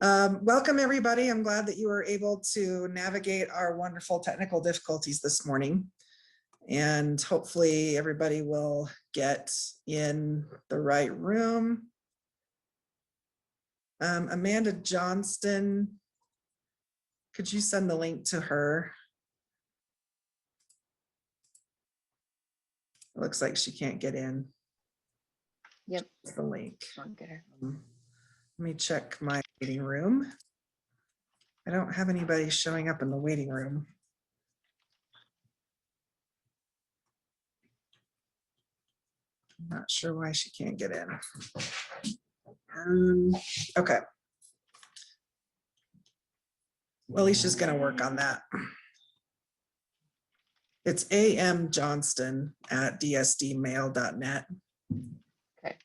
Welcome, everybody. I'm glad that you were able to navigate our wonderful technical difficulties this morning. And hopefully everybody will get in the right room. Amanda Johnston, could you send the link to her? It looks like she can't get in. Yep. That's the link. I'll get her. Let me check my waiting room. I don't have anybody showing up in the waiting room. I'm not sure why she can't get in. Okay. Well, Alicia's going to work on that. It's amjohnston@dsdmail.net. Okay.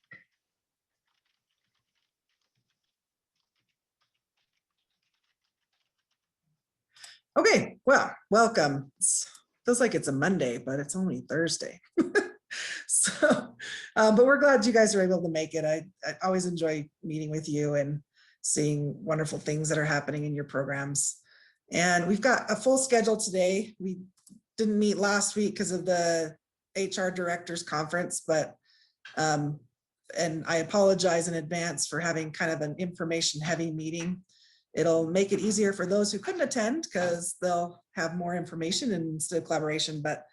Okay, well, welcome. Feels like it's a Monday, but it's only Thursday. So, but we're glad you guys are able to make it. I always enjoy meeting with you and seeing wonderful things that are happening in your programs. And we've got a full schedule today. We didn't meet last week because of the HR Directors Conference, but and I apologize in advance for having kind of an information heavy meeting. It'll make it easier for those who couldn't attend because they'll have more information instead of collaboration. But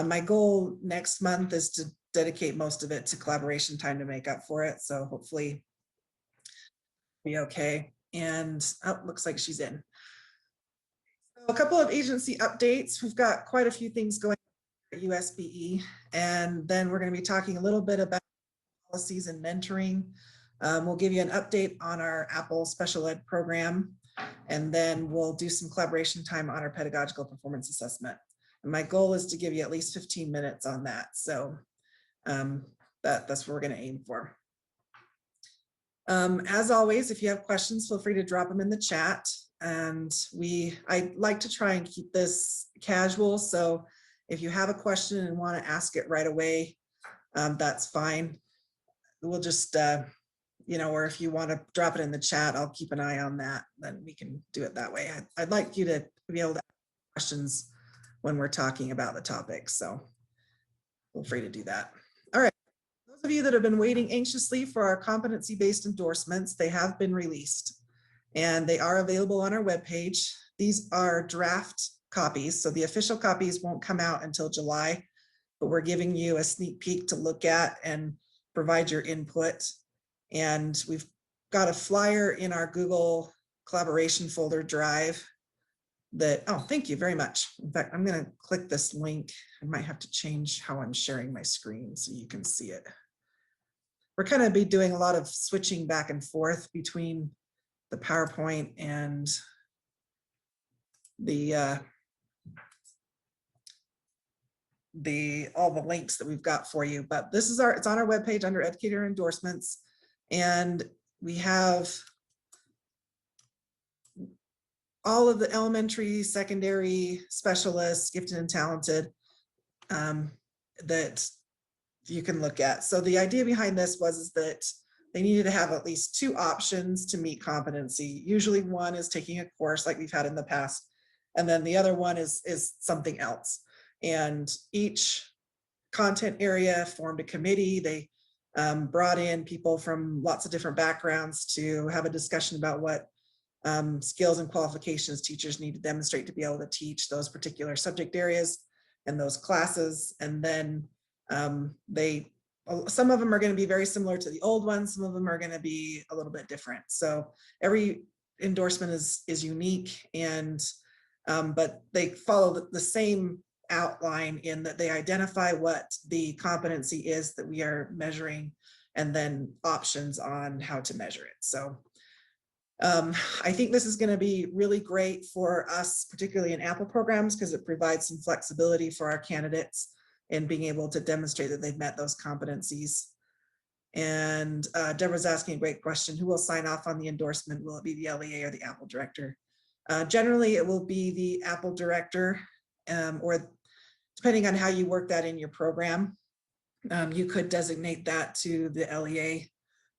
my goal next month is to dedicate most of it to collaboration time to make up for it. So hopefully be okay. And oh, looks like she's in. So a couple of agency updates. We've got quite a few things going on at USBE, and then we're going to be talking a little bit about policies and mentoring. We'll give you an update on our APPEL special ed program, and then we'll do some collaboration time on our pedagogical performance assessment. And my goal is to give you at least 15 minutes on that. So that's what we're going to aim for. As always, if you have questions, feel free to drop them in the chat. And I like to try and keep this casual. So if you have a question and want to ask it right away, that's fine. We'll just, or if you want to drop it in the chat, I'll keep an eye on that. Then we can do it that way. I'd like you to be able to ask questions when we're talking about the topic. So feel free to do that. All right. Those of you that have been waiting anxiously for our competency-based endorsements, they have been released and they are available on our webpage. These are draft copies, so the official copies won't come out until July, but we're giving you a sneak peek to look at and provide your input. And we've got a flyer in our Google collaboration folder drive that, oh, thank you very much. In fact, I'm going to click this link. I might have to change how I'm sharing my screen so you can see it. We're kind of be doing a lot of switching back and forth between the PowerPoint and all the links that we've got for you. But this is it's on our webpage under Educator endorsements, and we have all of the elementary, secondary, specialists, gifted and talented, that you can look at. So the idea behind this was that they needed to have at least 2 options to meet competency. Usually one is taking a course like we've had in the past, and then the other one is something else. And each content area formed a committee. They brought in people from lots of different backgrounds to have a discussion about what skills and qualifications teachers need to demonstrate to be able to teach those particular subject areas and those classes. And then some of them are going to be very similar to the old ones. Some of them are going to be a little bit different. So every endorsement is unique, and but they follow the same outline in that they identify what the competency is that we are measuring, and then options on how to measure it. So I think this is going to be really great for us, particularly in APPEL programs, because it provides some flexibility for our candidates in being able to demonstrate that they've met those competencies. And Deborah's asking a great question. Who will sign off on the endorsement? Will it be the LEA or the APPEL director? Generally, it will be the APPEL director, or depending on how you work that in your program, you could designate that to the LEA.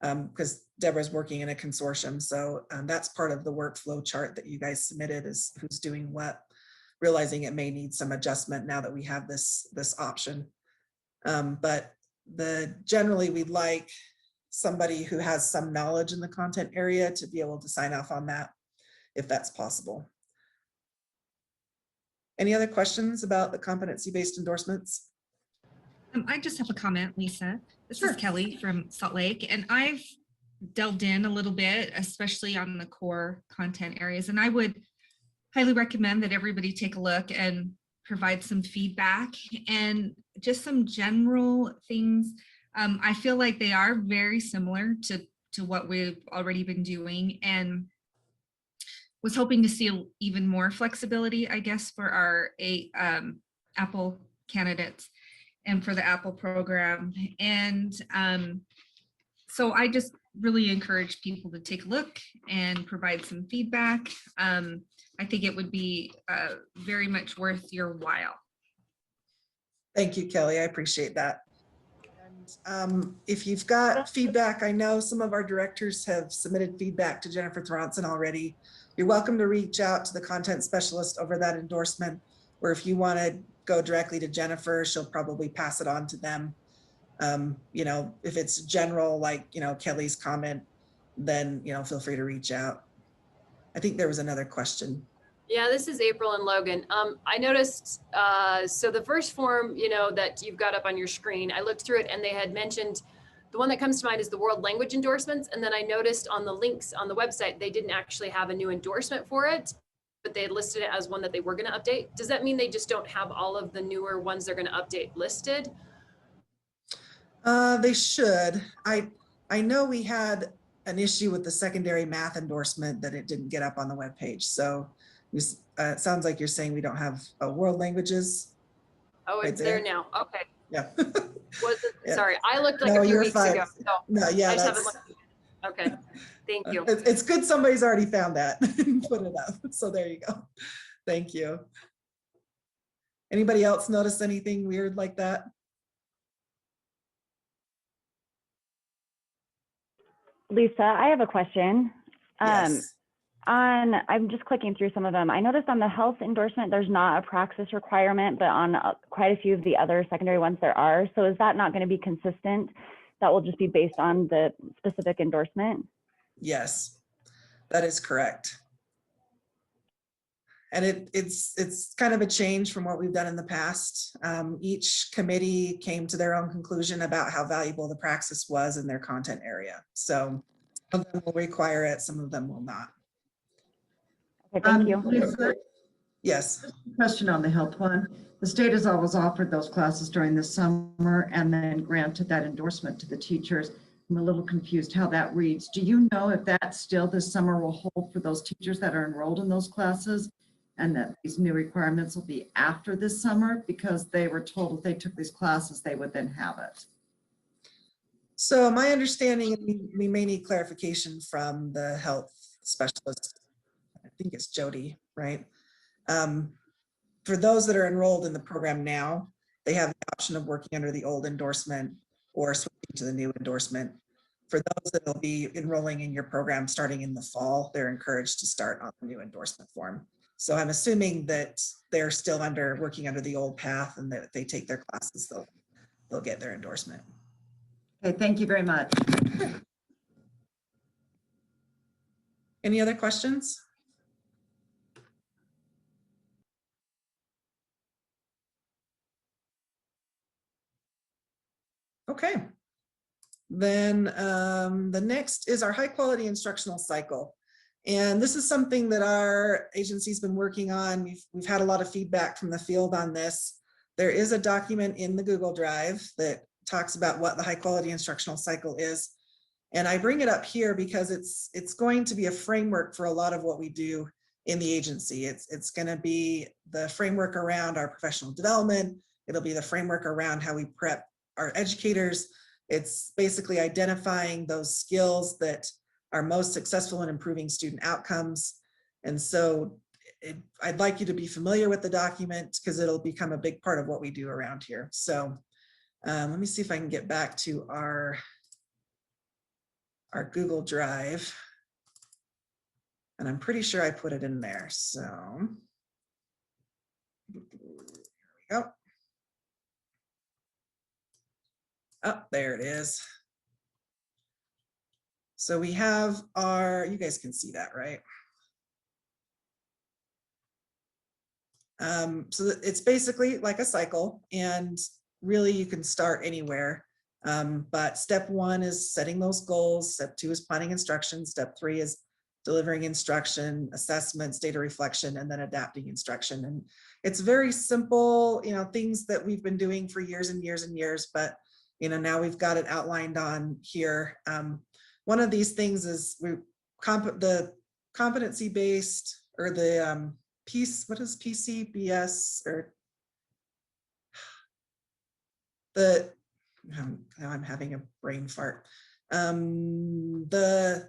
because Deborah's working in a consortium. So that's part of the workflow chart that you guys submitted, is who's doing what, realizing it may need some adjustment now that we have this option. But generally we'd like somebody who has some knowledge in the content area to be able to sign off on that, if that's possible. Any other questions about the competency-based endorsements? I just have a comment, Lisa. This Sure. is Kelly from Salt Lake, and I've delved in a little bit, especially on the core content areas. And I would highly recommend that everybody take a look and provide some feedback and just some general things. I feel like they are very similar to what we've already been doing, and was hoping to see even more flexibility, I guess, for our APPEL candidates and for the APPEL program. And so I just really encourage people to take a look and provide some feedback. I think it would be very much worth your while. Thank you, Kelly. I appreciate that. And if you've got feedback, I know some of our directors have submitted feedback to Jennifer Thronson already. You're welcome to reach out to the content specialist over that endorsement, or if you want to go directly to Jennifer, she'll probably pass it on to them. You know, if it's general, like, you know, Kelly's comment, then, you know, feel free to reach out. I think there was another question. Yeah, this is April and Logan. I noticed, so the first form, you know, that you've got up on your screen, I looked through it and they had mentioned, the one that comes to mind is the world language endorsements. And then I noticed on the links on the website, they didn't actually have a new endorsement for it, but they had listed it as one that they were going to update. Does that mean they just don't have all of the newer ones they're going to update listed? They should. I know we had an issue with the secondary math endorsement that it didn't get up on the webpage. So it sounds like you're saying we don't have world languages. Oh, it's right there now. Okay. Yeah. Wasn't, Yeah. sorry, I looked like No, a few you're weeks fine. ago. So No, yeah, I just haven't that's, looked. Okay. Thank you. it's good somebody's already found that and put it up. So there you go. Thank you. Anybody else notice anything weird like that? Lisa, I have a question. Yes. I'm just clicking through some of them. I noticed on the health endorsement, there's not a praxis requirement, but on quite a few of the other secondary ones there are. So is that not going to be consistent? That will just be based on the specific endorsement? Yes, that is correct. And it's kind of a change from what we've done in the past. Each committee came to their own conclusion about how valuable the praxis was in their content area. So some of them will require it, some of them will not. Okay, thank you. Lisa, Yes. question on the health one. The state has always offered those classes during the summer and then granted that endorsement to the teachers. I'm a little confused how that reads. Do you know if that still this summer will hold for those teachers that are enrolled in those classes, and that these new requirements will be after this summer because they were told if they took these classes, they would then have it? So my understanding, and we may need clarification from the health specialist, I think it's Jody, right? For those that are enrolled in the program now, they have the option of working under the old endorsement or switching to the new endorsement. For those that will be enrolling in your program starting in the fall, they're encouraged to start on the new endorsement form. So I'm assuming that they're still working under the old path, and that if they take their classes, they'll get their endorsement. Okay, thank you very much. Any other questions? Okay. Then the next is our high quality instructional cycle. And this is something that our agency's been working on. We've had a lot of feedback from the field on this. There is a document in the Google Drive that talks about what the high quality instructional cycle is. And I bring it up here because it's going to be a framework for a lot of what we do in the agency. It's going to be the framework around our professional development. It'll be the framework around how we prep our educators. It's basically identifying those skills that are most successful in improving student outcomes. And so I'd like you to be familiar with the document because it'll become a big part of what we do around here. So let me see if I can get back to our our Google Drive. And I'm pretty sure I put it in there. So here we go. Oh, there it is. So we have our, you guys can see that, right? So it's basically like a cycle, and really you can start anywhere. But step 1 is setting those goals. Step 2 is planning instruction. Step 3 is delivering instruction, assessments, data reflection, and then adapting instruction. And it's very simple, things that we've been doing for years and years and years, but now we've got it outlined on here. One of these things is the competency-based, or the what is PCBS, or now I'm having a brain fart. The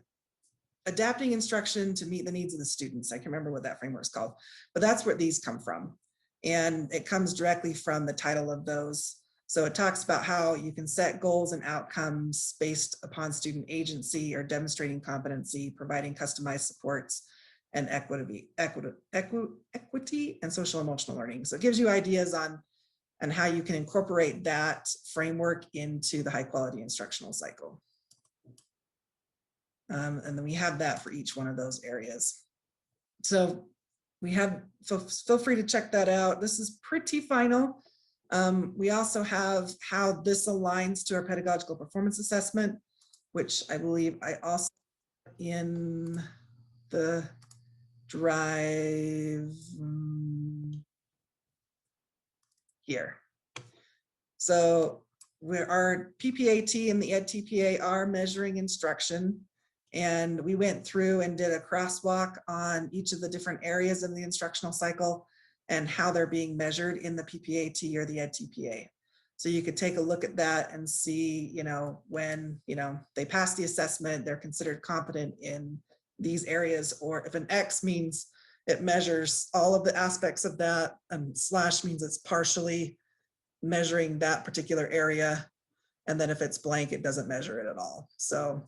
adapting instruction to meet the needs of the students. I can remember what that framework is called, but that's where these come from. And it comes directly from the title of those. So it talks about how you can set goals and outcomes based upon student agency or demonstrating competency, providing customized supports, and equity and social emotional learning. So it gives you ideas on how you can incorporate that framework into the high quality instructional cycle. And then we have that for each one of those areas. So we have, feel free to check that out. This is pretty final. We also have how this aligns to our pedagogical performance assessment, which I believe I also in the drive here. So our PPAT and the EdTPA are measuring instruction, and we went through and did a crosswalk on each of the different areas of the instructional cycle and how they're being measured in the PPAT or the EdTPA. So you could take a look at that and see, when, they pass the assessment, they're considered competent in these areas, or if an X means it measures all of the aspects of that, and slash means it's partially measuring that particular area. And then if it's blank, it doesn't measure it at all. So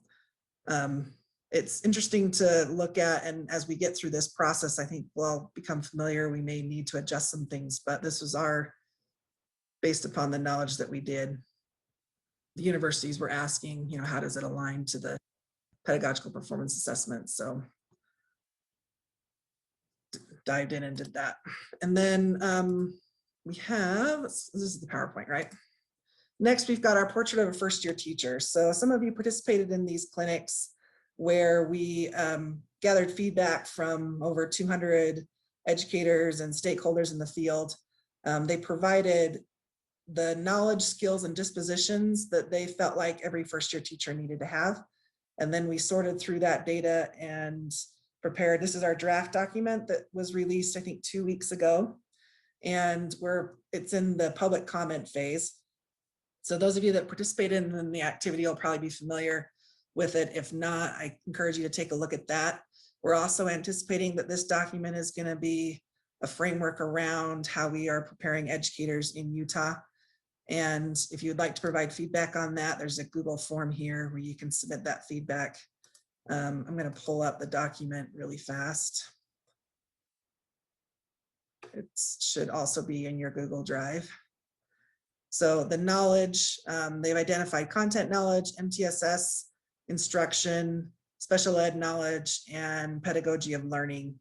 it's interesting to look at, and as we get through this process, I think we'll become familiar. We may need to adjust some things, but this was based upon the knowledge that we did. The universities were asking, how does it align to the pedagogical performance assessment? So dived in and did that. And then we have, this is the PowerPoint, right? Next, we've got our portrait of a first-year teacher. So some of you participated in these clinics where we gathered feedback from over 200 educators and stakeholders in the field. They provided the knowledge, skills, and dispositions that they felt like every first-year teacher needed to have. And then we sorted through that data and prepared. This is our draft document that was released, I think, 2 weeks ago. And it's in the public comment phase. So those of you that participated in the activity will probably be familiar with it. If not, I encourage you to take a look at that. We're also anticipating that this document is going to be a framework around how we are preparing educators in Utah. And if you'd like to provide feedback on that, there's a Google form here where you can submit that feedback. I'm going to pull up the document really fast. It should also be in your Google Drive. So the knowledge, they've identified content knowledge, MTSS, instruction, special ed knowledge, and pedagogy of learning,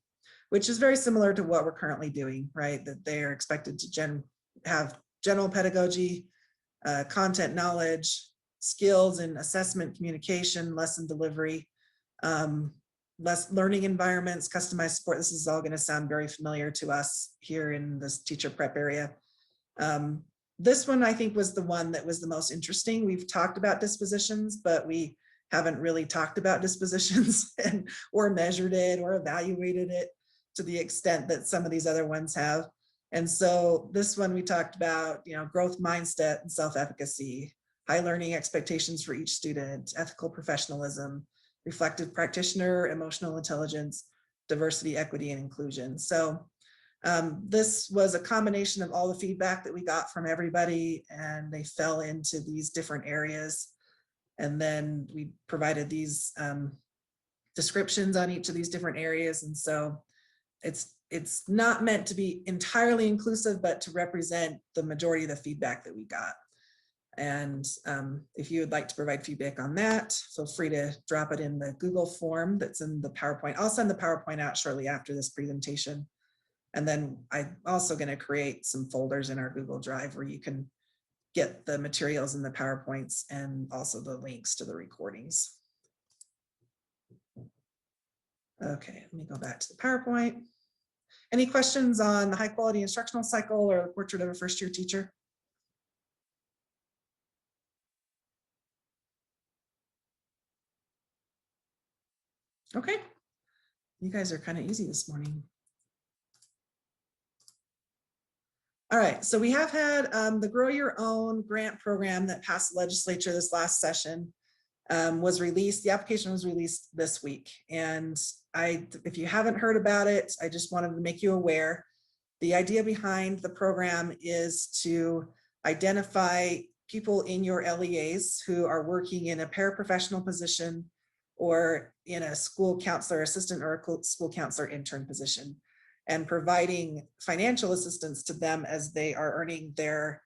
which is very similar to what we're currently doing, right? That they are expected to have general pedagogy, content knowledge, skills in assessment, communication, lesson delivery, less learning environments, customized support. This is all going to sound very familiar to us here in this teacher prep area. This one, I think, was the one that was the most interesting. We've talked about dispositions, but we haven't really talked about dispositions or measured it or evaluated it to the extent that some of these other ones have. And so this one we talked about, growth mindset and self-efficacy, high learning expectations for each student, ethical professionalism, reflective practitioner, emotional intelligence, diversity, equity, and inclusion. So this was a combination of all the feedback that we got from everybody, and they fell into these different areas. And then we provided these descriptions on each of these different areas. And so it's not meant to be entirely inclusive, but to represent the majority of the feedback that we got. And if you would like to provide feedback on that, feel free to drop it in the Google form that's in the PowerPoint. I'll send the PowerPoint out shortly after this presentation. And then I'm also going to create some folders in our Google Drive where you can get the materials in the PowerPoints and also the links to the recordings. Okay, let me go back to the PowerPoint. Any questions on the high quality instructional cycle or portrait of a first year teacher? Okay, you guys are kind of easy this morning. All right, so we have had the Grow Your Own grant program that passed the legislature this last session was released. The application was released this week. And if you haven't heard about it, I just wanted to make you aware. The idea behind the program is to identify people in your LEAs who are working in a paraprofessional position or in a school counselor assistant or a school counselor intern position, and providing financial assistance to them as they are earning their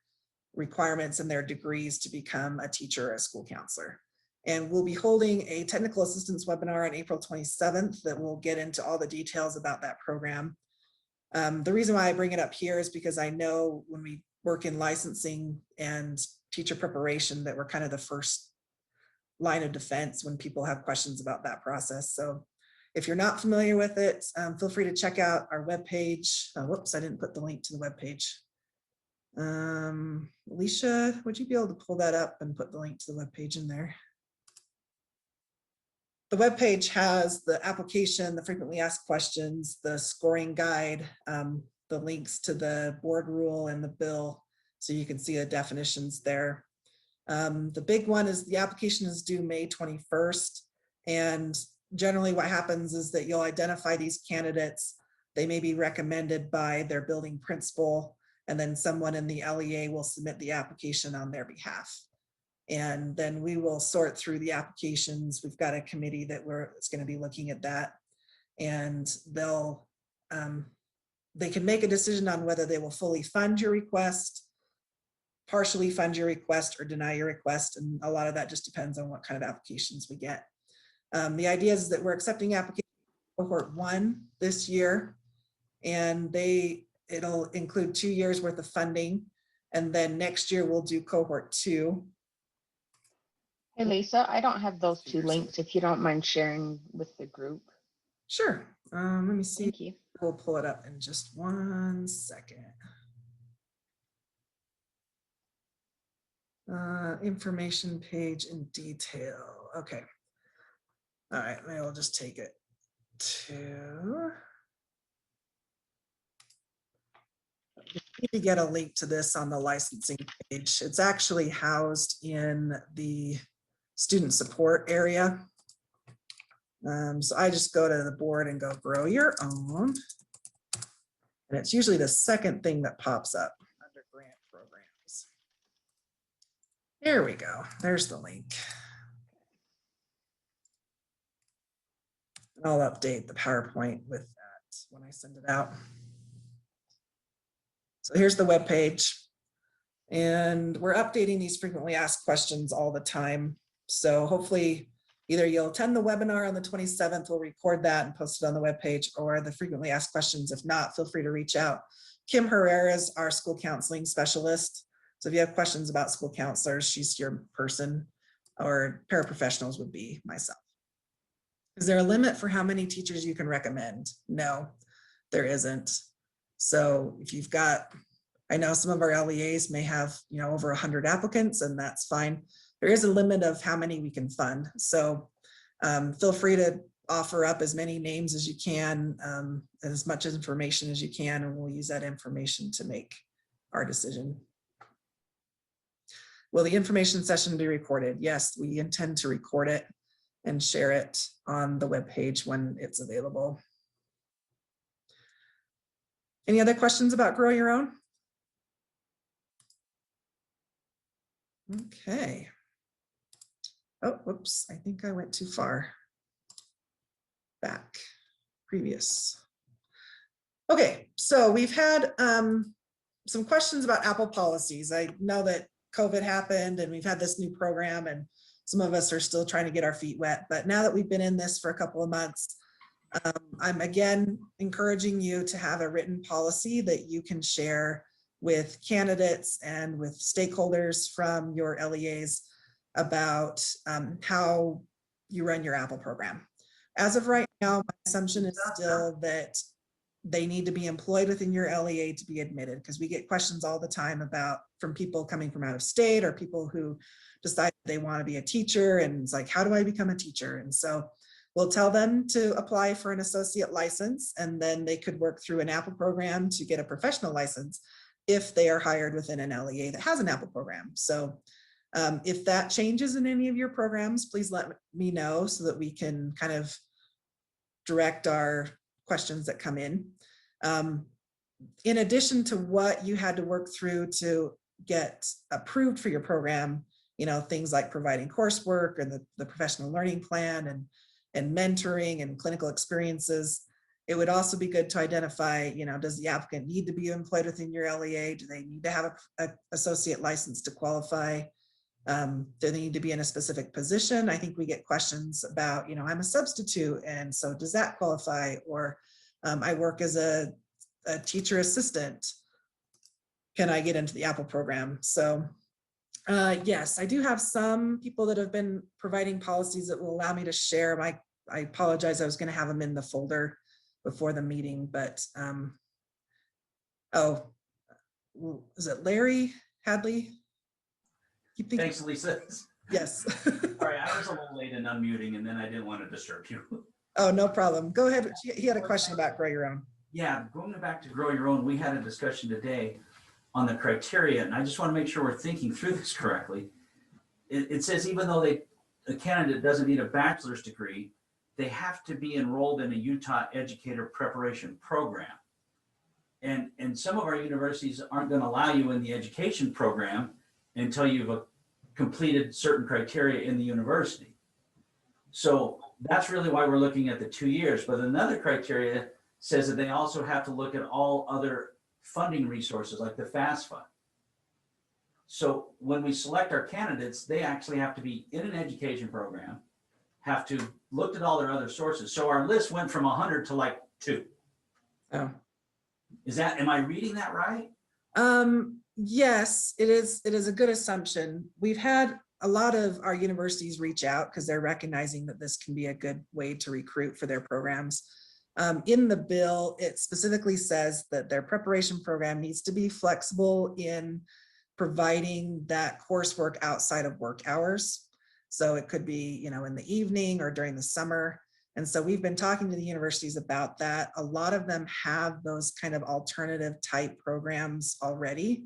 requirements and their degrees to become a teacher or a school counselor. And we'll be holding a technical assistance webinar on April 27th that will get into all the details about that program. The reason why I bring it up here is because I know when we work in licensing and teacher preparation that we're kind of the first line of defense when people have questions about that process. So if you're not familiar with it, feel free to check out our webpage. Whoops, I didn't put the link to the webpage. Alicia, would you be able to pull that up and put the link to the webpage in there? The webpage has the application, the frequently asked questions, the scoring guide, the links to the board rule and the bill, so you can see the definitions there. The big one is the application is due May 21st. And generally what happens is that you'll identify these candidates. They may be recommended by their building principal, and then someone in the LEA will submit the application on their behalf. And then we will sort through the applications. We've got a committee that's going to be looking at that, and they can make a decision on whether they will fully fund your request, partially fund your request, or deny your request. And a lot of that just depends on what kind of applications we get. The idea is that we're accepting application cohort 1 this year, and it'll include 2 years worth of funding. And then next year we'll do cohort 2. Hey, Lisa, I don't have those 2 links if you don't mind sharing with the group. Sure. Let me see. Thank you. We'll pull it up in just 1 second. Information page in detail. Okay. All right, maybe I'll just take it to. Need to get a link to this on the licensing page. It's actually housed in the student support area. So I just go to the board and go grow your own. And it's usually the second thing that pops up under grant programs. There we go. There's the link. And I'll update the PowerPoint with that when I send it out. So here's the web page, and we're updating these frequently asked questions all the time. So hopefully either you'll attend the webinar on the 27th, we'll record that and post it on the web page, or the frequently asked questions. If not, feel free to reach out. Kim Herrera is our school counseling specialist. So if you have questions about school counselors, she's your person, or paraprofessionals would be myself. Is there a limit for how many teachers you can recommend? No, there isn't. So if you've got, I know some of our LEAs may have, over 100 applicants, and that's fine. There is a limit of how many we can fund. So feel free to offer up as many names as you can, as much information as you can, and we'll use that information to make our decision. Will the information session be recorded? Yes, we intend to record it and share it on the webpage when it's available. Any other questions about Grow Your Own? Okay. Oh, whoops, I think I went too far back, previous. Okay, so we've had some questions about Apple policies. I know that COVID happened and we've had this new program and some of us are still trying to get our feet wet, but now that we've been in this for a couple of months, I'm again encouraging you to have a written policy that you can share with candidates and with stakeholders from your LEAs about how you run your Apple program. As of right now, my assumption is still that they need to be employed within your LEA to be admitted, because we get questions all the time about from people coming from out of state or people who decide they want to be a teacher, and it's like, how do I become a teacher? And so we'll tell them to apply for an associate license, and then they could work through an Apple program to get a professional license if they are hired within an LEA that has an Apple program. So if that changes in any of your programs, please let me know so that we can kind of direct our questions that come in. In addition to what you had to work through to get approved for your program, things like providing coursework and the professional learning plan and mentoring and clinical experiences, it would also be good to identify, does the applicant need to be employed within your LEA? Do they need to have an associate license to qualify? Do they need to be in a specific position? I think we get questions about, I'm a substitute, and so does that qualify? Or I work as a teacher assistant. Can I get into the Apple program? So yes, I do have some people that have been providing policies that will allow me to share. I apologize, I was going to have them in the folder before the meeting, but oh, is it Larry Hadley? Thanks, Lisa. Yes. Sorry, I was a little late in unmuting and then I didn't want to disturb you. Oh, no problem. Go ahead. He had a question about Grow Your Own. Yeah, going back to Grow Your Own, we had a discussion today on the criteria, and I just want to make sure we're thinking through this correctly. It says even though a candidate doesn't need a bachelor's degree, they have to be enrolled in a Utah Educator preparation program. And some of our universities aren't going to allow you in the education program until you've completed certain criteria in the university. So that's really why we're looking at the 2 years. But another criteria says that they also have to look at all other funding resources like the FAST Fund. So when we select our candidates, they actually have to be in an education program, have to look at all their other sources. So our list went from 100 to like 2. Oh. Am I reading that right? Yes, it is a good assumption. We've had a lot of our universities reach out because they're recognizing that this can be a good way to recruit for their programs. In the bill, it specifically says that their preparation program needs to be flexible in providing that coursework outside of work hours. So it could be, in the evening or during the summer. And so we've been talking to the universities about that. A lot of them have those kind of alternative type programs already.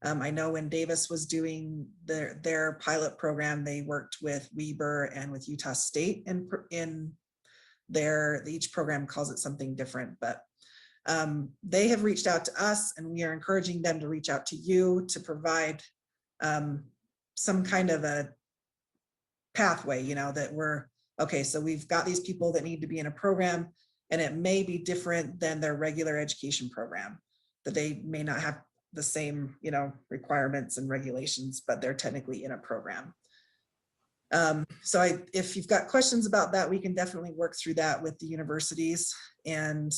I know when Davis was doing their pilot program, they worked with Weber and with Utah State in each program calls it something different, but they have reached out to us and we are encouraging them to reach out to you to provide some kind of a pathway, that we're, okay, so we've got these people that need to be in a program and it may be different than their regular education program, that they may not have the same, requirements and regulations, but they're technically in a program. So if you've got questions about that, we can definitely work through that with the universities, and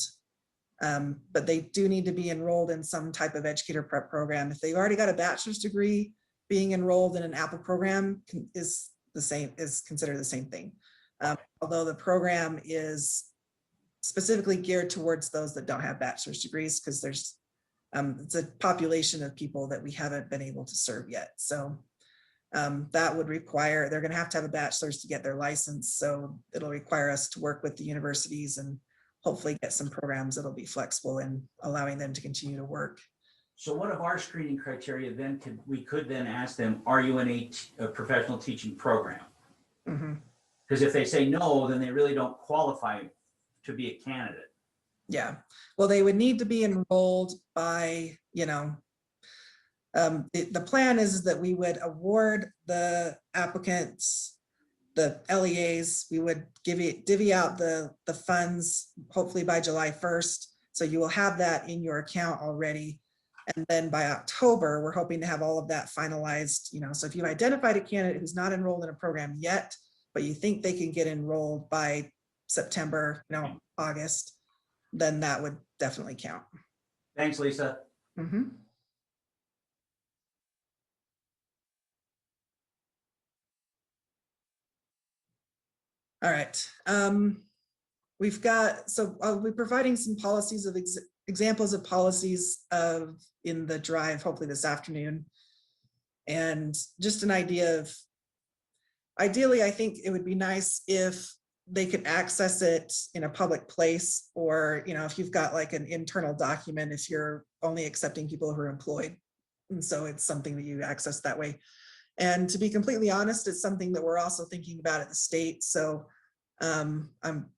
but they do need to be enrolled in some type of educator prep program. If they've already got a bachelor's degree, being enrolled in an Apple program is considered the same thing. Although the program is specifically geared towards those that don't have bachelor's degrees, because there's it's a population of people that we haven't been able to serve yet. So that would require, they're going to have a bachelor's to get their license. So it'll require us to work with the universities and hopefully get some programs that'll be flexible in allowing them to continue to work. So one of our screening criteria then we could then ask them, are you in a professional teaching program? Because if they say no, then they really don't qualify to be a candidate. Yeah, well, they would need to be enrolled by, the plan is that we would award the applicants the LEAs, we would divvy out the funds hopefully by July 1st. So you will have that in your account already. And then by October, we're hoping to have all of that finalized, so if you've identified a candidate who's not enrolled in a program yet, but you think they can get enrolled by September, August, then that would definitely count. Thanks, Lisa. Mhm. All right. We've got, so I'll be providing some policies of examples of policies in the drive, hopefully this afternoon. And just an idea of, ideally, I think it would be nice if they could access it in a public place, or, if you've got like an internal document, if you're only accepting people who are employed. And so it's something that you access that way. And to be completely honest, it's something that we're also thinking about at the state. So I'm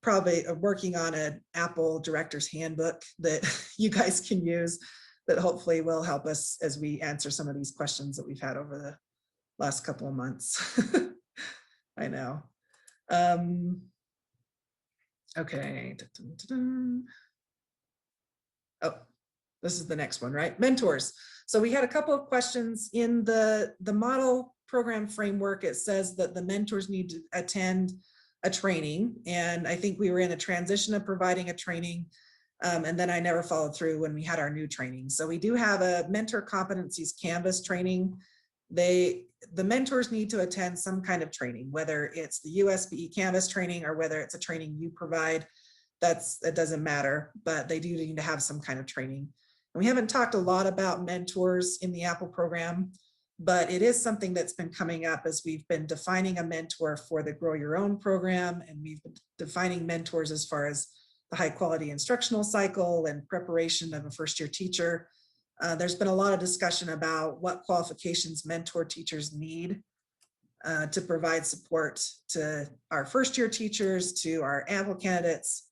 probably working on an APPEL director's handbook that you guys can use that hopefully will help us as we answer some of these questions that we've had over the last couple of months. I know. Okay. Oh, this is the next one, right? Mentors. So we had a couple of questions in the model program framework. It says that the mentors need to attend a training. And I think we were in a transition of providing a training. And then I never followed through when we had our new training. So we do have a mentor competencies canvas training. The mentors need to attend some kind of training, whether it's the USBE canvas training or whether it's a training you provide. It doesn't matter, but they do need to have some kind of training. And we haven't talked a lot about mentors in the APPEL program, but it is something that's been coming up as we've been defining a mentor for the Grow Your Own program, and we've been defining mentors as far as the high quality instructional cycle and preparation of a first-year teacher. There's been a lot of discussion about what qualifications mentor teachers need to provide support to our first-year teachers, to our APPEL candidates.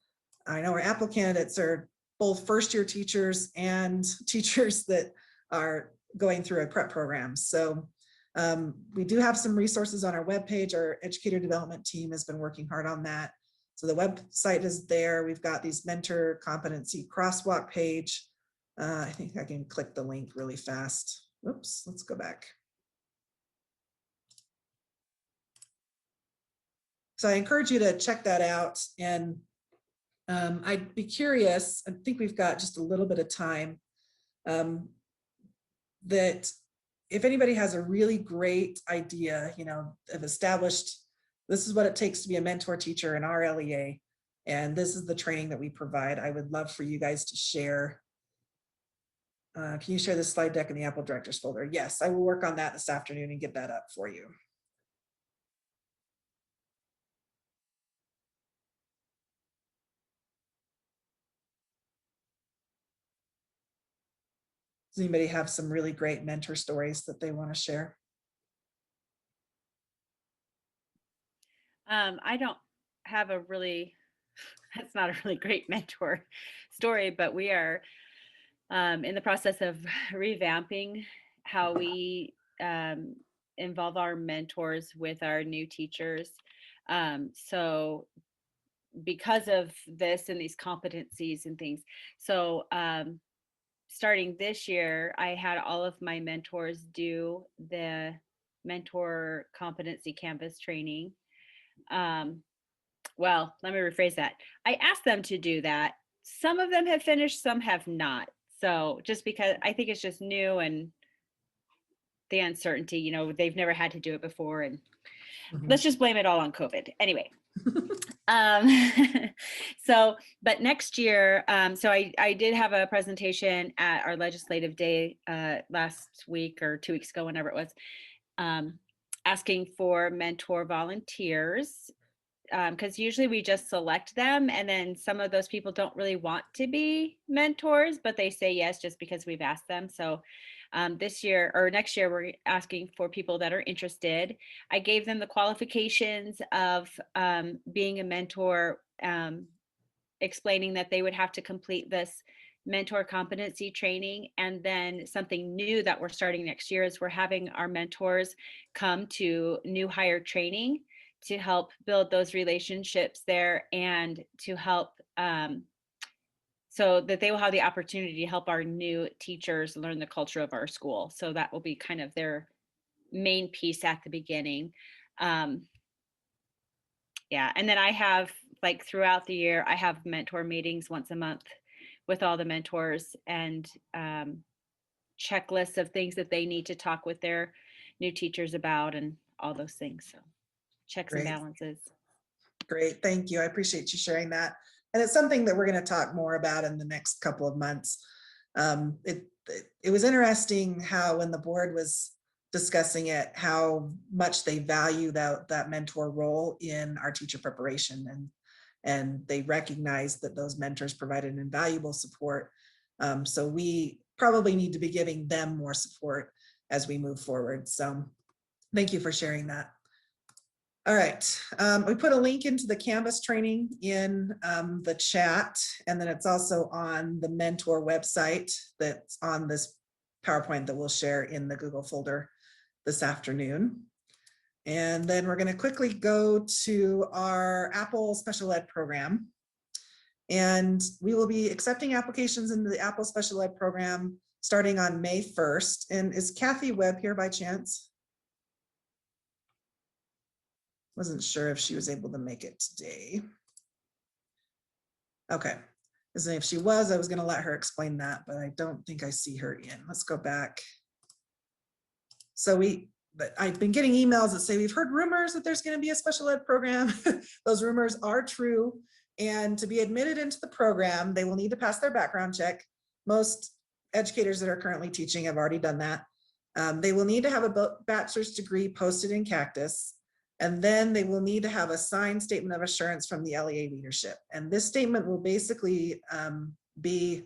I know our APPEL candidates are both first-year teachers and teachers that are going through a prep program. So we do have some resources on our webpage. Our educator development team has been working hard on that. So the website is there. We've got these mentor competency crosswalk page. I think I can click the link really fast. Oops, let's go back. So I encourage you to check that out. And I'd be curious, I think we've got just a little bit of time, that if anybody has a really great idea, of established, this is what it takes to be a mentor teacher in our LEA, and this is the training that we provide, I would love for you guys to share. Can you share this slide deck in the APPEL Directors folder? Yes, I will work on that this afternoon and get that up for you. Does anybody have some really great mentor stories that they want to share? I don't have a really, that's not a really great mentor story, but we are in the process of revamping how we involve our mentors with our new teachers. So because of this and these competencies and things, so starting this year, I had all of my mentors do the mentor competency canvas training. Well, let me rephrase that. I asked them to do that. Some of them have finished, some have not. So just because I think it's just new and the uncertainty, they've never had to do it before, and let's just blame it all on COVID. Anyway. But next year, so I did have a presentation at our legislative day last week or 2 weeks ago, whenever it was, asking for mentor volunteers, because usually we just select them, and then some of those people don't really want to be mentors, but they say yes just because we've asked them. So this year or next year, we're asking for people that are interested. I gave them the qualifications of being a mentor, explaining that they would have to complete this mentor competency training. And then something new that we're starting next year is we're having our mentors come to new hire training to help build those relationships there and to help so that they will have the opportunity to help our new teachers learn the culture of our school. So that will be kind of their main piece at the beginning. Yeah, and then I have, like, throughout the year, I have mentor meetings once a month with all the mentors, and checklists of things that they need to talk with their new teachers about and all those things. So checks and Great. balances. Great, thank you. I appreciate you sharing that. And it's something that we're going to talk more about in the next couple of months. It was interesting how when the board was discussing it, how much they value that mentor role in our teacher preparation, and they recognize that those mentors provided invaluable support. So we probably need to be giving them more support as we move forward. So thank you for sharing that. All right, we put a link into the Canvas training in the chat, and then it's also on the mentor website that's on this PowerPoint that we'll share in the Google folder this afternoon. And then we're going to quickly go to our APPEL Special Ed program. And we will be accepting applications into the APPEL Special Ed program starting on May 1st. And is Kathy Webb here by chance? Wasn't sure if she was able to make it today. Okay, because if she was, I was going to let her explain that, but I don't think I see her in. Let's go back. So I've been getting emails that say we've heard rumors that there's going to be a special ed program. Those rumors are true. And to be admitted into the program, they will need to pass their background check. Most educators that are currently teaching have already done that. They will need to have a bachelor's degree posted in Cactus. And then they will need to have a signed statement of assurance from the LEA leadership. And this statement will basically be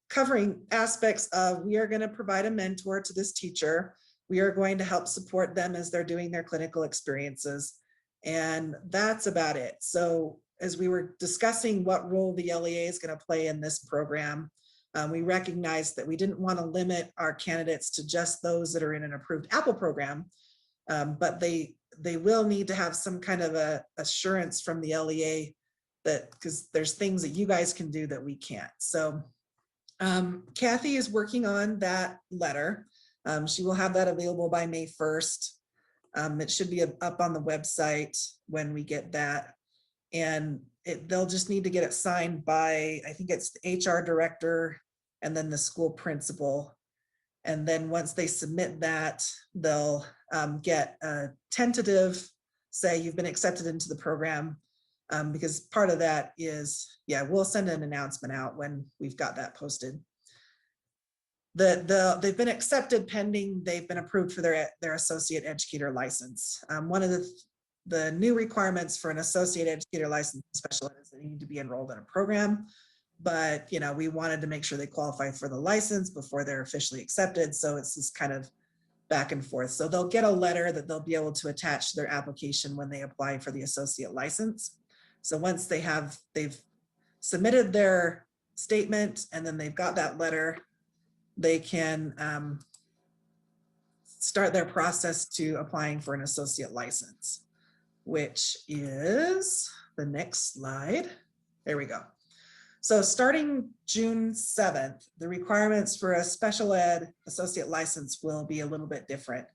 covering aspects of, we are going to provide a mentor to this teacher. We are going to help support them as they're doing their clinical experiences. And that's about it. So as we were discussing what role the LEA is going to play in this program, we recognized that we didn't want to limit our candidates to just those that are in an approved APPEL program, but they will need to have some kind of a assurance from the LEA that, because there's things that you guys can do that we can't. So Kathy is working on that letter. She will have that available by May 1st. It should be up on the website when we get that. And they'll just need to get it signed by, I think it's the HR director and then the school principal. And then once they submit that, they'll get a tentative, say you've been accepted into the program, because part of that is, yeah, we'll send an announcement out when we've got that posted. They've been accepted pending they've been approved for their associate educator license. One of the new requirements for an associate educator license special ed is they need to be enrolled in a program. But we wanted to make sure they qualify for the license before they're officially accepted. So it's this kind of back and forth. So they'll get a letter that they'll be able to attach to their application when they apply for the associate license. So once they've submitted their statement and then they've got that letter, they can start their process to applying for an associate license, which is the next slide. There we go. So starting June 7th, the requirements for a special ed associate license will be a little bit different.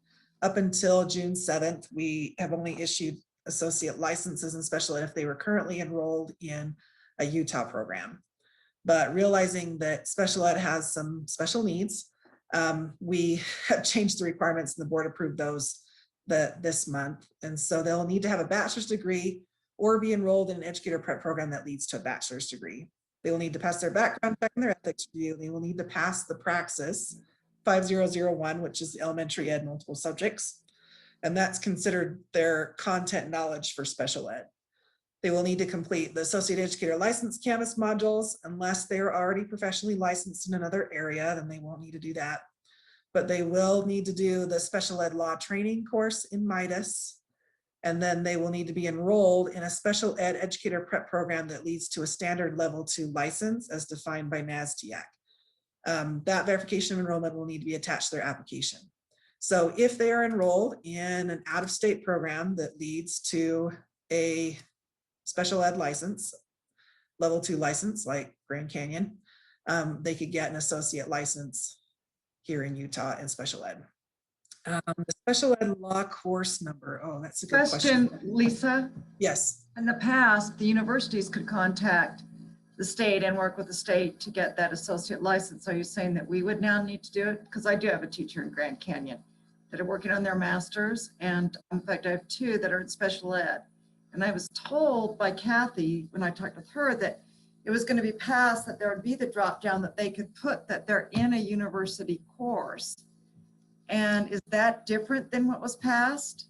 Up until June 7th, we have only issued associate licenses in special ed if they were currently enrolled in a Utah program. But realizing that special ed has some special needs, we have changed the requirements and the board approved those this month. And so they'll need to have a bachelor's degree or be enrolled in an educator prep program that leads to a bachelor's degree. They will need to pass their background check and their ethics review. They will need to pass the Praxis 5001, which is elementary ed multiple subjects. And that's considered their content knowledge for special ed. They will need to complete the associate educator license Canvas modules. Unless they are already professionally licensed in another area, then they won't need to do that. But they will need to do the special ed law training course in Midas. And then they will need to be enrolled in a special ed educator prep program that leads to a standard level 2 license as defined by NASTIAC. That verification of enrollment will need to be attached to their application. So if they are enrolled in an out-of-state program that leads to a special ed license, level 2 license like Grand Canyon, they could get an associate license here in Utah in special ed. The special ed law course number. Oh, that's a good question. Lisa, Yes. in the past, the universities could contact the state and work with the state to get that associate license. Are you saying that we would now need to do it? Because I do have a teacher in Grand Canyon that are working on their masters. And in fact, I have 2 that are in special ed. And I was told by Kathy when I talked with her that it was going to be passed that there would be the drop down that they could put that they're in a university course. And is that different than what was passed?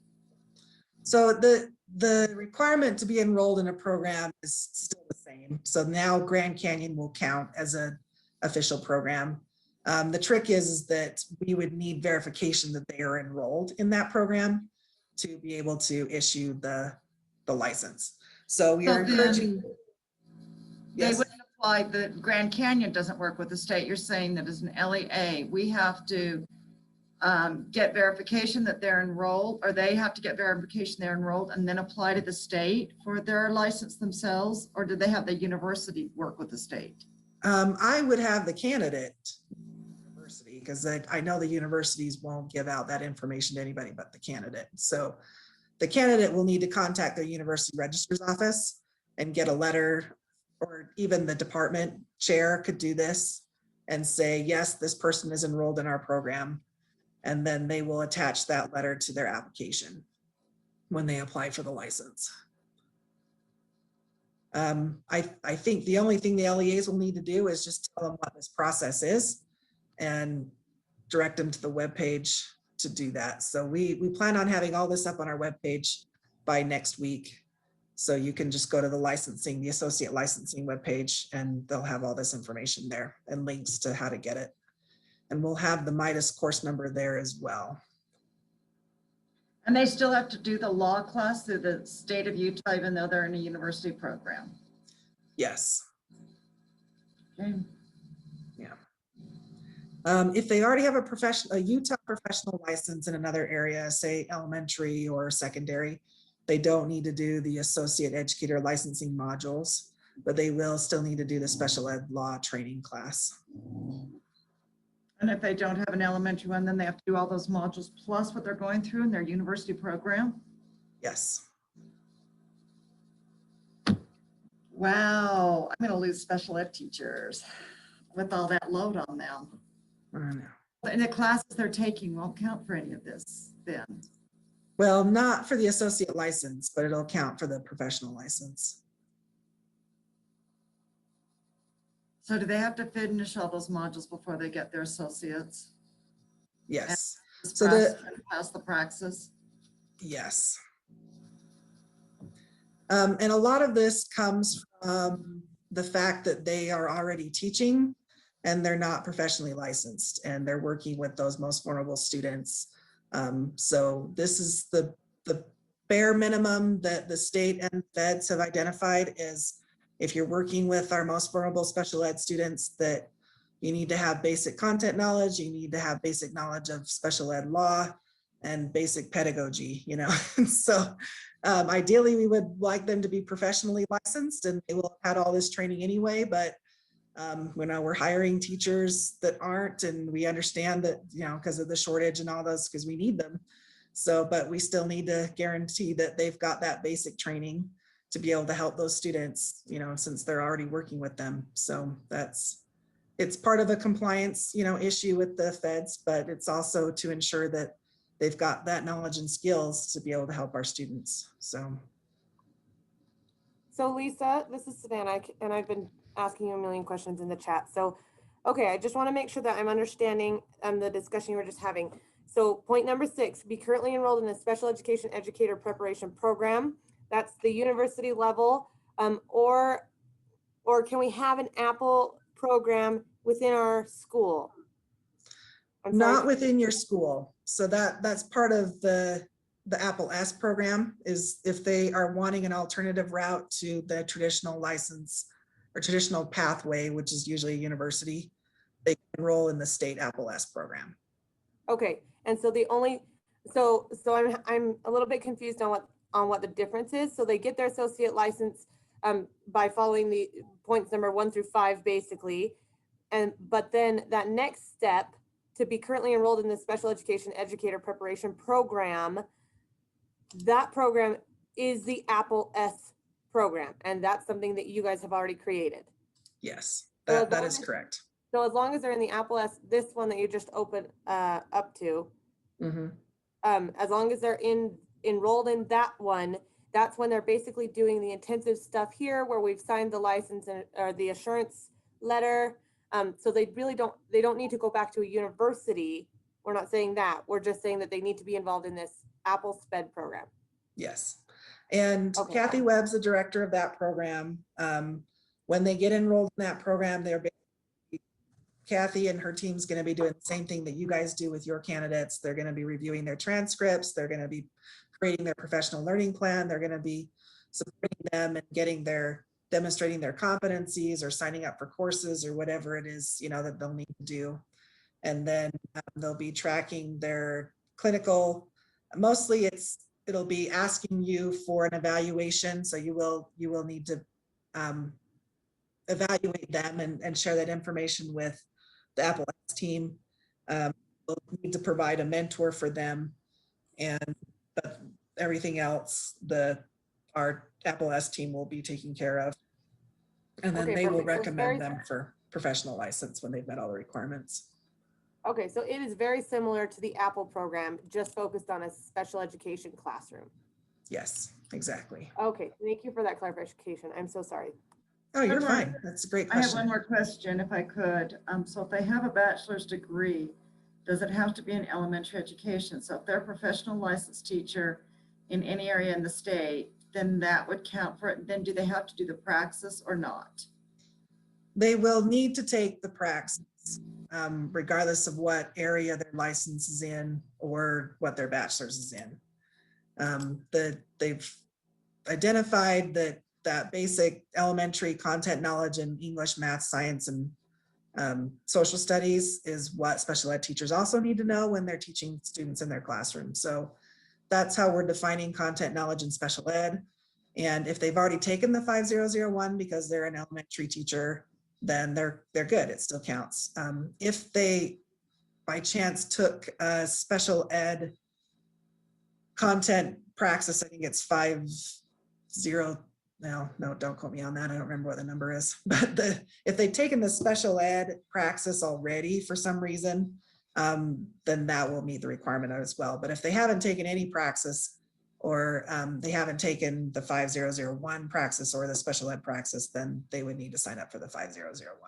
So the requirement to be enrolled in a program is still the same. So now Grand Canyon will count as an official program. The trick is that we would need verification that they are enrolled in that program to be able to issue the license. So we are encouraging. They Yes. wouldn't apply, the Grand Canyon doesn't work with the state. You're saying that as an LEA, we have to get verification that they're enrolled, or they have to get verification they're enrolled and then apply to the state for their license themselves, or do they have the university work with the state? I would have the candidate university, because I know the universities won't give out that information to anybody but the candidate. So the candidate will need to contact their university registrar's office and get a letter, or even the department chair could do this and say, yes, this person is enrolled in our program. And then they will attach that letter to their application when they apply for the license. I think the only thing the LEAs will need to do is just tell them what this process is and direct them to the webpage to do that. So we plan on having all this up on our webpage by next week. So you can just go to the associate licensing webpage, and they'll have all this information there and links to how to get it. And we'll have the Midas course number there as well. And they still have to do the law class through the state of Utah, even though they're in a university program. Yes. Okay. Yeah. If they already have a Utah professional license in another area, say elementary or secondary, they don't need to do the associate educator licensing modules, but they will still need to do the special ed law training class. And if they don't have an elementary one, then they have to do all those modules plus what they're going through in their university program? Yes. Wow, I'm gonna lose special ed teachers with all that load on them. I know. And the classes they're taking won't count for any of this then. Well, not for the associate license, but it'll count for the professional license. So do they have to finish all those modules before they get their associates? Yes. Just So pass the praxis? Yes. And a lot of this comes from the fact that they are already teaching and they're not professionally licensed, and they're working with those most vulnerable students. So this is the bare minimum that the state and feds have identified is, if you're working with our most vulnerable special ed students, that you need to have basic content knowledge, you need to have basic knowledge of special ed law and basic pedagogy, you know. So ideally we would like them to be professionally licensed, and they will have had all this training anyway, but we're hiring teachers that aren't, and we understand that, you know, because of the shortage and all those, because we need them. So, but we still need to guarantee that they've got that basic training to be able to help those students, you know, since they're already working with them. So it's part of a compliance, you know, issue with the feds, but it's also to ensure that they've got that knowledge and skills to be able to help our students. So Lisa, this is Savannah, and I've been asking you a million questions in the chat. So, okay, I just want to make sure that I'm understanding the discussion you were just having. So point number 6, be currently enrolled in a special education educator preparation program. That's the university level, or can we have an APPEL program within our school? not within your school. So that's part of the APPEL S program, is if they are wanting an alternative route to the traditional license or traditional pathway, which is usually a university, they can enroll in the state APPEL S program. Okay, and so the only, so I'm a little bit confused on what the difference is. So they get their associate license by following the points number 1 through 5, basically. But then that next step, to be currently enrolled in the special education educator preparation program, that program is the APPEL-S program, and that's something that you guys have already created. Yes, So that is correct. So as long as they're in the APPEL-S, this one that you just opened up to, Mhm. as long as they're enrolled in that one, that's when they're basically doing the intensive stuff here where we've signed the license or the assurance letter. So they really don't need to go back to a university. We're not saying that. We're just saying that they need to be involved in this Apple SPED program. Yes. And Okay. Kathy Webb's the director of that program. When they get enrolled in that program, Kathy and her team's going to be doing the same thing that you guys do with your candidates. They're going to be reviewing their transcripts. They're going to be creating their professional learning plan. They're going to be supporting them and demonstrating their competencies or signing up for courses or whatever it is, that they'll need to do. And then they'll be tracking their clinical. Mostly it'll be asking you for an evaluation. So you will need to evaluate them and share that information with the APPEL-S team. We'll need to provide a mentor for them, but everything else our APPEL-S team will be taking care of. And then Okay, they will perfect. So it's very- recommend them for professional license when they've met all the requirements. Okay, so it is very similar to the Apple program, just focused on a special education classroom. Yes, exactly. Okay, thank you for that clarification. I'm so sorry. Oh, you're One more. fine. That's a great I have question. one more question, if I could. So if they have a bachelor's degree, does it have to be in elementary education? So if they're a professional licensed teacher in any area in the state, then that would count for it. Then do they have to do the praxis or not? They will need to take the praxis, regardless of what area their license is in or what their bachelor's is in. They've identified that basic elementary content knowledge in English, math, science, and social studies is what special ed teachers also need to know when they're teaching students in their classroom. So that's how we're defining content knowledge in special ed. And if they've already taken the 5001 because they're an elementary teacher, then they're good. It still counts. If they by chance took a special ed content praxis, I think it's 50. No, don't quote me on that. I don't remember what the number is. But if they've taken the special ed praxis already for some reason, then that will meet the requirement as well. But if they haven't taken any praxis, or they haven't taken the 5001 praxis or the special ed praxis, then they would need to sign up for the 5001.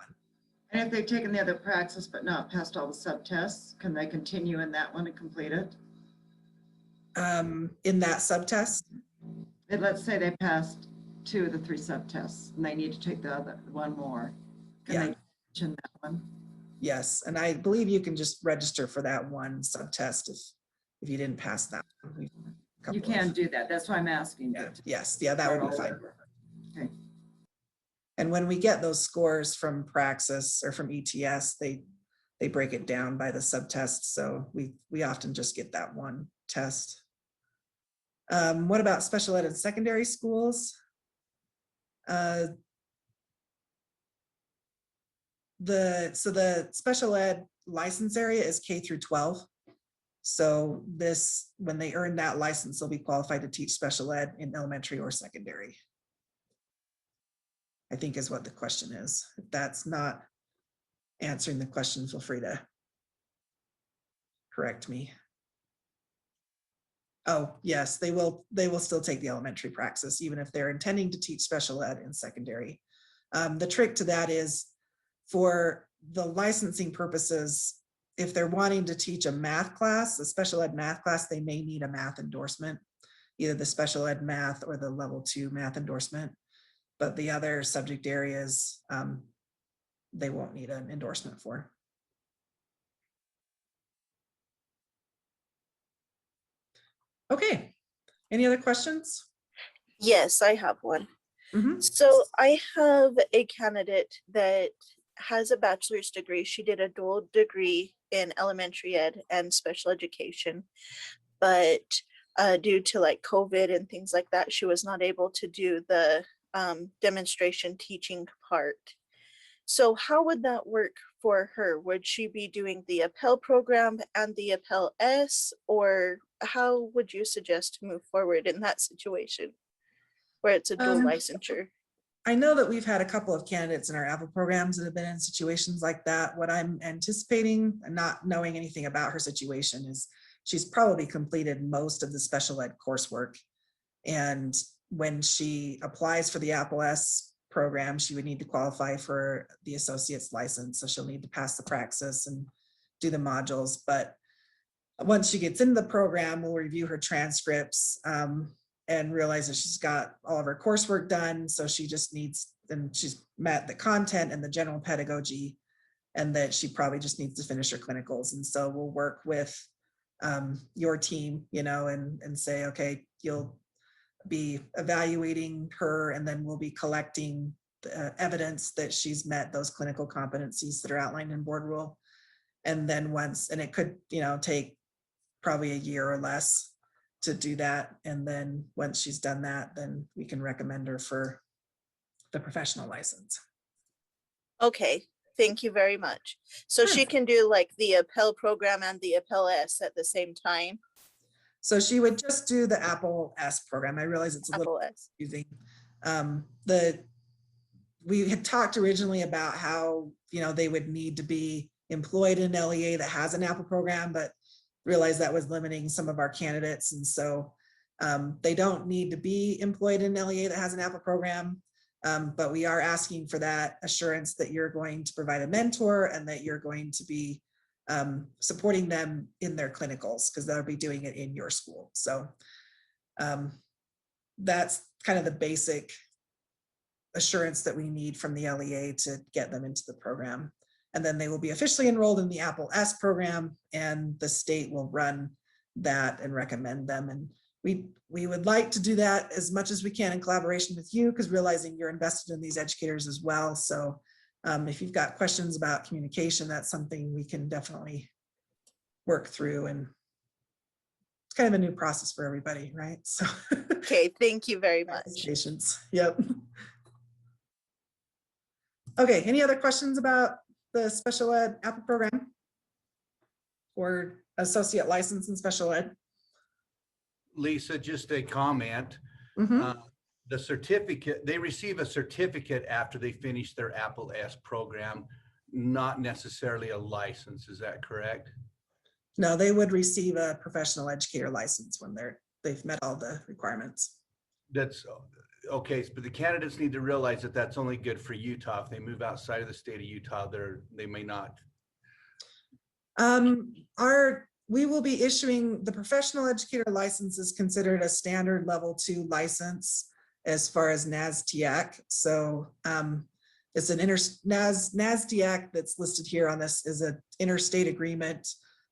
And if they've taken the other praxis but not passed all the subtests, can they continue in that one and complete it? In that subtest? And let's say they passed 2 of the 3 subtests and they need to take the other one more. Can they mention that one? Yes, and I believe you can just register for that one subtest if you didn't pass that one. You can do that. That's why I'm asking. Yeah, yes, yeah, that would be fine. Okay. And when we get those scores from Praxis or from ETS, they break it down by the subtest. So we often just get that one test. What about special ed in secondary schools? So the special ed license area is K through 12. So when they earn that license, they'll be qualified to teach special ed in elementary or secondary, I think is what the question is. If that's not answering the question, feel free to correct me. Oh, yes, they will still take the elementary praxis, even if they're intending to teach special ed in secondary. The trick to that is for the licensing purposes, if they're wanting to teach a math class, a special ed math class, they may need a math endorsement, either the special ed math or the level 2 math endorsement. But the other subject areas, they won't need an endorsement for. Okay, any other questions? Yes, I have one. Mhm. So I have a candidate that has a bachelor's degree. She did a dual degree in elementary ed and special education, but due to like COVID and things like that, she was not able to do the demonstration teaching part. So how would that work for her? Would she be doing the APPEL program and the APPEL S, or how would you suggest to move forward in that situation where it's a dual licensure? I know that we've had a couple of candidates in our APPEL programs that have been in situations like that. What I'm anticipating, and not knowing anything about her situation, is she's probably completed most of the special ed coursework. And when she applies for the APPEL S program, she would need to qualify for the associate's license. So she'll need to pass the praxis and do the modules. But once she gets into the program, we'll review her transcripts and realize that she's got all of her coursework done. So she just needs, and she's met the content and the general pedagogy, and that she probably just needs to finish her clinicals. And so we'll work with your team, you know, and say, okay, you'll be evaluating her, and then we'll be collecting evidence that she's met those clinical competencies that are outlined in board rule. And then once, and it could, you know, take probably a year or less to do that. And then once she's done that, then we can recommend her for the professional license. Okay, thank you very much. So Sure. she can do like the APPEL program and the APPEL S at the same time? So she would just do the APPEL S program. I realize it's a little APPEL S. confusing. We had talked originally about how, you know, they would need to be employed in an LEA that has an APPEL program, but realized that was limiting some of our candidates. And so they don't need to be employed in an LEA that has an APPEL program, but we are asking for that assurance that you're going to provide a mentor and that you're going to be supporting them in their clinicals, because they'll be doing it in your school. So that's kind of the basic assurance that we need from the LEA to get them into the program. And then they will be officially enrolled in the APPEL S program, and the state will run that and recommend them. And we would like to do that as much as we can in collaboration with you, because realizing you're invested in these educators as well. So if you've got questions about communication, that's something we can definitely work through. And it's kind of a new process for everybody, right? So Okay, thank you very much. patience. Yep. Okay, any other questions about the special ed APPEL program or associate license in special ed? Lisa, just a comment. Mhm. The certificate, they receive a certificate after they finish their APPEL S program, not necessarily a license. Is that correct? No, they would receive a professional educator license when they've met all the requirements. That's okay, but the candidates need to realize that that's only good for Utah. If they move outside of the state of Utah, they may not. We will be issuing the professional educator license is considered a standard level 2 license as far as NASDAQ. So it's an NASDAQ that's listed here on this is an interstate agreement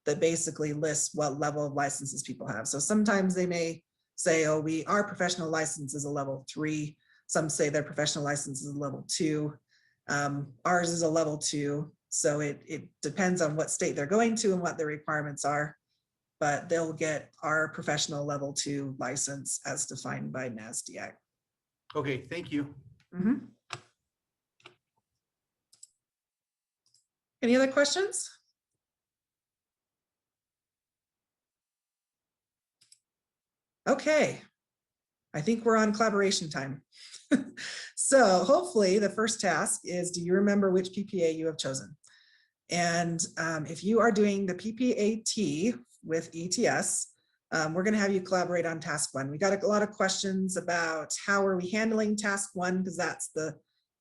that basically lists what level of licenses people have. So sometimes they may say, oh, our professional license is a level 3. Some say their professional license is a level 2. Ours is a level 2. So it depends on what state they're going to and what their requirements are, but they'll get our professional level 2 license as defined by NASDAQ. Okay, thank you. Mm-hmm. Any other questions? Okay, I think we're on collaboration time. So hopefully the first task is, do you remember which PPA you have chosen? And if you are doing the PPAT with ETS, we're going to have you collaborate on task 1. We got a lot of questions about how are we handling task 1, because that's the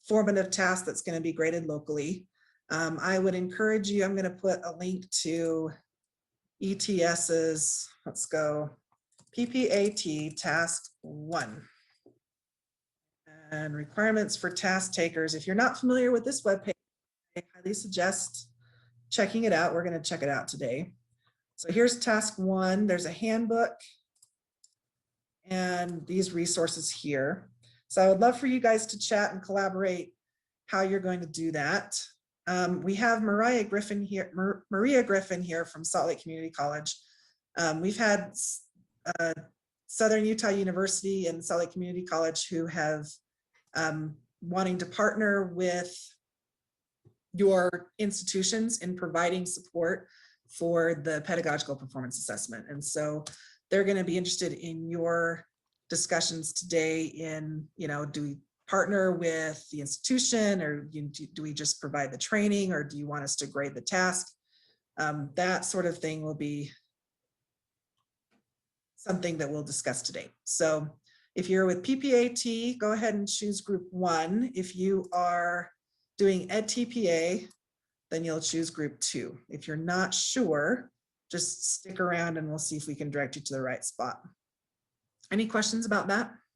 formative task that's going to be graded locally. I would encourage you, I'm going to put a link to ETS's, let's go, PPAT task 1. And requirements for task takers. If you're not familiar with this webpage, I highly suggest checking it out. We're going to check it out today. So here's task 1. There's a handbook and these resources here. So I would love for you guys to chat and collaborate how you're going to do that. We have Maria Griffin here from Salt Lake Community College. We've had Southern Utah University and Salt Lake Community College who have wanting to partner with your institutions in providing support for the pedagogical performance assessment. And so they're going to be interested in your discussions today in, do we partner with the institution, or do we just provide the training, or do you want us to grade the task? That sort of thing will be something that we'll discuss today. So if you're with PPAT, go ahead and choose group 1. If you are doing EdTPA, then you'll choose group 2. If you're not sure, just stick around and we'll see if we can direct you to the right spot. Any questions about that?